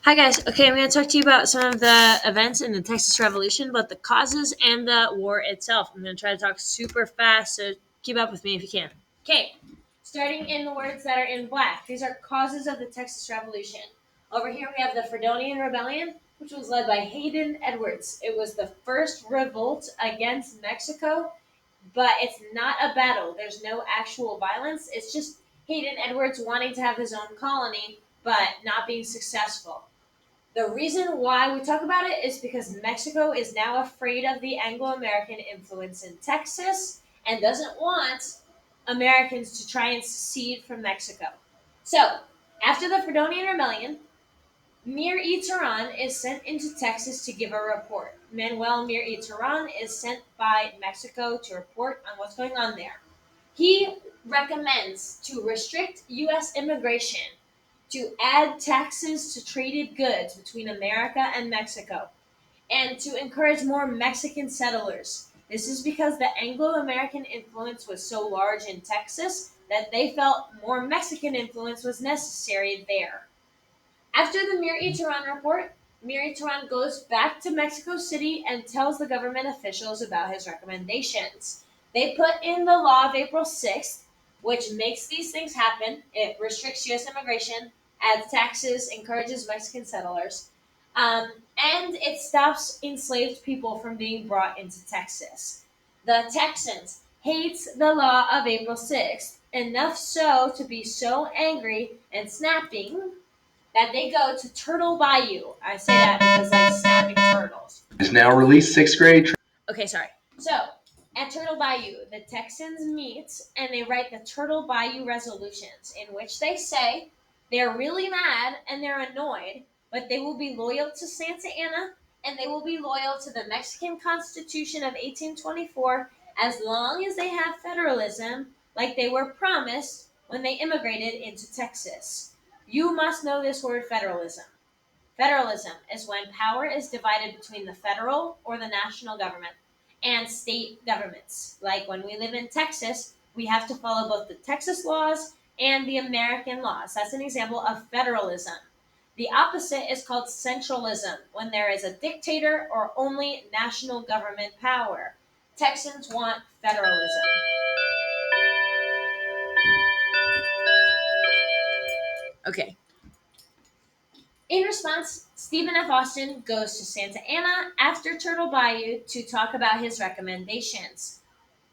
Hi guys. Okay, I'm going to talk to you about some of the events in the Texas Revolution, but the causes and the war itself. I'm going to try to talk super fast, so keep up with me if you can. Okay, starting in the words that are in black. These are causes of the Texas Revolution. Over here we have the Fredonian Rebellion, which was led by Hayden Edwards. It was the first revolt against Mexico, but it's not a battle. There's no actual violence. It's just Hayden Edwards wanting to have his own colony, but not being successful. The reason why we talk about it is because Mexico is now afraid of the Anglo American influence in Texas and doesn't want Americans to try and secede from Mexico. So, after the Fredonian Rebellion, Mir e Turan is sent into Texas to give a report. Manuel Mir e Turan is sent by Mexico to report on what's going on there. He recommends to restrict U.S. immigration, to add taxes to traded goods between America and Mexico, and to encourage more Mexican settlers. This is because the Anglo American influence was so large in Texas that they felt more Mexican influence was necessary there. After the Mir Turan report, Mir Turan goes back to Mexico City and tells the government officials about his recommendations. They put in the law of April 6th, which makes these things happen. It restricts U.S. immigration, adds taxes, encourages Mexican settlers, and it stops enslaved people from being brought into Texas. The Texans hate the law of April 6th, enough so to be so angry and snapping that they go to Turtle Bayou. I say that because like snapping turtles. Is now released sixth grade. Okay, sorry. So at Turtle Bayou, the Texans meet and they write the Turtle Bayou resolutions, in which they say they're really mad and they're annoyed, but they will be loyal to Santa Anna and they will be loyal to the Mexican Constitution of 1824 as long as they have federalism like they were promised when they immigrated into Texas. You must know this word federalism. Federalism is when power is divided between the federal or the national government and state governments. Like when we live in Texas, we have to follow both the Texas laws and the American laws. That's an example of federalism. The opposite is called centralism, when there is a dictator or only national government power. Texans want federalism. Okay, in response, Stephen F. Austin goes to Santa Ana after Turtle Bayou to talk about his recommendations.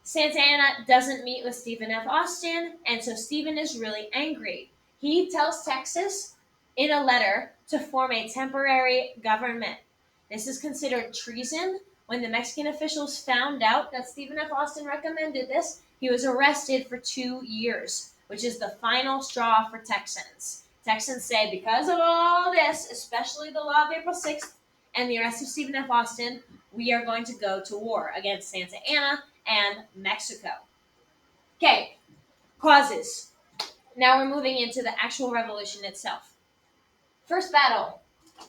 Santa Ana doesn't meet with Stephen F. Austin, and so Stephen is really angry. He tells Texas in a letter to form a temporary government. This is considered treason. When the Mexican officials found out that Stephen F. Austin recommended this, he was arrested for 2 years, which is the final straw for Texans. Texans say because of all this, especially the law of April 6th and the arrest of Stephen F. Austin, we are going to go to war against Santa Anna and Mexico. Okay, causes. Now we're moving into the actual revolution itself. First battle.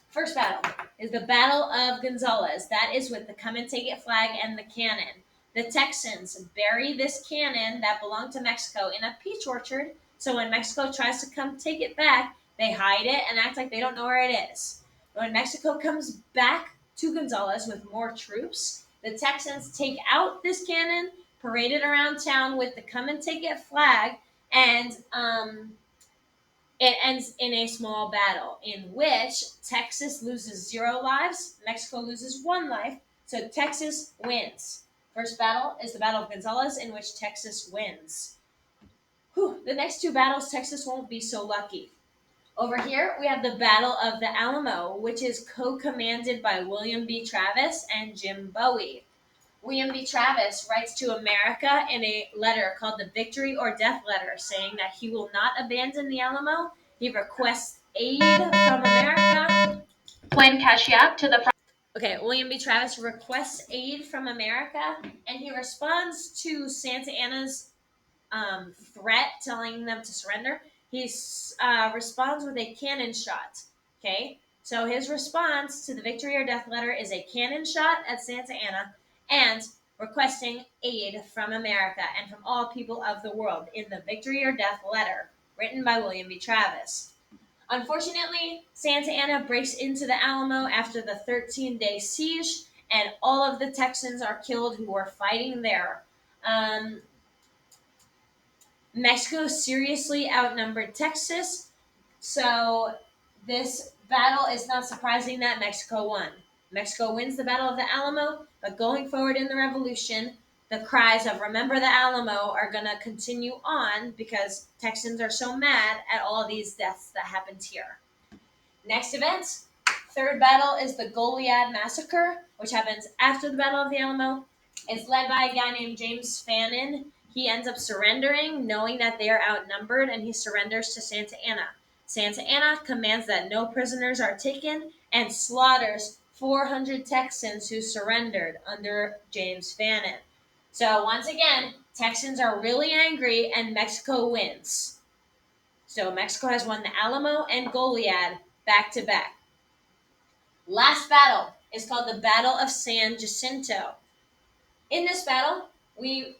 First battle is the Battle of Gonzales. That is with the come and take it flag and the cannon. The Texans bury this cannon that belonged to Mexico in a peach orchard. So when Mexico tries to come take it back, they hide it and act like they don't know where it is. When Mexico comes back to Gonzales with more troops, the Texans take out this cannon, parade it around town with the come and take it flag, and it ends in a small battle in which Texas loses 0 lives, Mexico loses 1 life, so Texas wins. First battle is the Battle of Gonzales, in which Texas wins. Whew, the next two battles, Texas won't be so lucky. Over here, we have the Battle of the Alamo, which is co commanded by William B. Travis and Jim Bowie. William B. Travis writes to America in a letter called the Victory or Death Letter, saying that he will not abandon the Alamo. He requests aid from America. When Kashyap to the front. Okay, William B. Travis requests aid from America, and he responds to Santa Anna's threat, telling them to surrender. He responds with a cannon shot. Okay, so his response to the Victory or Death Letter is a cannon shot at Santa Anna and requesting aid from America and from all people of the world in the Victory or Death Letter, written by William B. Travis. Unfortunately, Santa Anna breaks into the Alamo after the 13-day siege, and all of the Texans are killed who were fighting there. Um, Mexico seriously outnumbered Texas, so this battle is not surprising that Mexico won. Mexico wins the Battle of the Alamo, but going forward in the revolution, the cries of "Remember the Alamo" are going to continue on because Texans are so mad at all of these deaths that happened here. Next event, third battle is the Goliad Massacre, which happens after the Battle of the Alamo. It's led by a guy named James Fannin. He ends up surrendering, knowing that they are outnumbered, and he surrenders to Santa Anna. Santa Anna commands that no prisoners are taken and slaughters 400 Texans who surrendered under James Fannin. So once again, Texans are really angry, and Mexico wins. So Mexico has won the Alamo and Goliad back to back. Last battle is called the Battle of San Jacinto. In this battle, we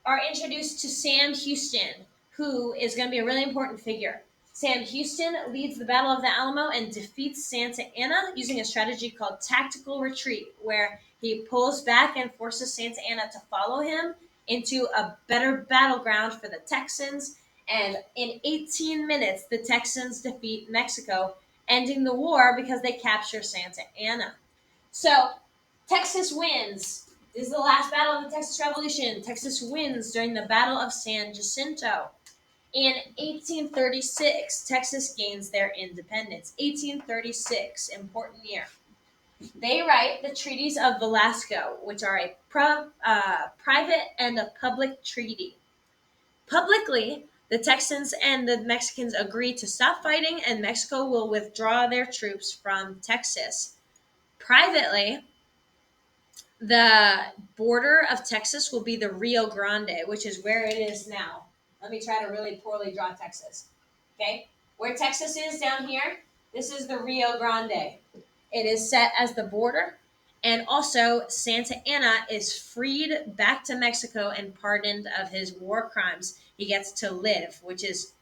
are introduced to Sam Houston, who is going to be a really important figure. Sam Houston leads the Battle of the Alamo and defeats Santa Anna using a strategy called tactical retreat, where he pulls back and forces Santa Anna to follow him into a better battleground for the Texans. And in 18 minutes, the Texans defeat Mexico, ending the war because they capture Santa Anna. So, Texas wins. This is the last battle of the Texas Revolution. Texas wins during the Battle of San Jacinto. In 1836, Texas gains their independence. 1836, important year. They write the treaties of Velasco, which are a private and a public treaty. Publicly, the Texans and the Mexicans agree to stop fighting, and Mexico will withdraw their troops from Texas. Privately, the border of Texas will be the Rio Grande, which is where it is now. Let me try to really poorly draw Texas. Okay? Where Texas is down here, this is the Rio Grande. It is set as the border. And also, Santa Anna is freed back to Mexico and pardoned of his war crimes. He gets to live, which is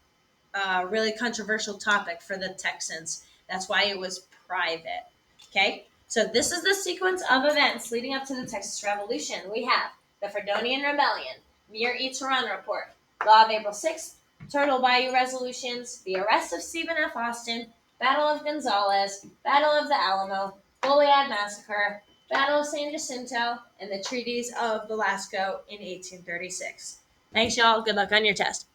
a really controversial topic for the Texans. That's why it was private. Okay? So this is the sequence of events leading up to the Texas Revolution. We have the Fredonian Rebellion, Mir E. Turan Report, Law of April 6th, Turtle Bayou Resolutions, the arrest of Stephen F. Austin, Battle of Gonzales, Battle of the Alamo, Goliad Massacre, Battle of San Jacinto, and the treaties of Velasco in 1836. Thanks, y'all. Good luck on your test.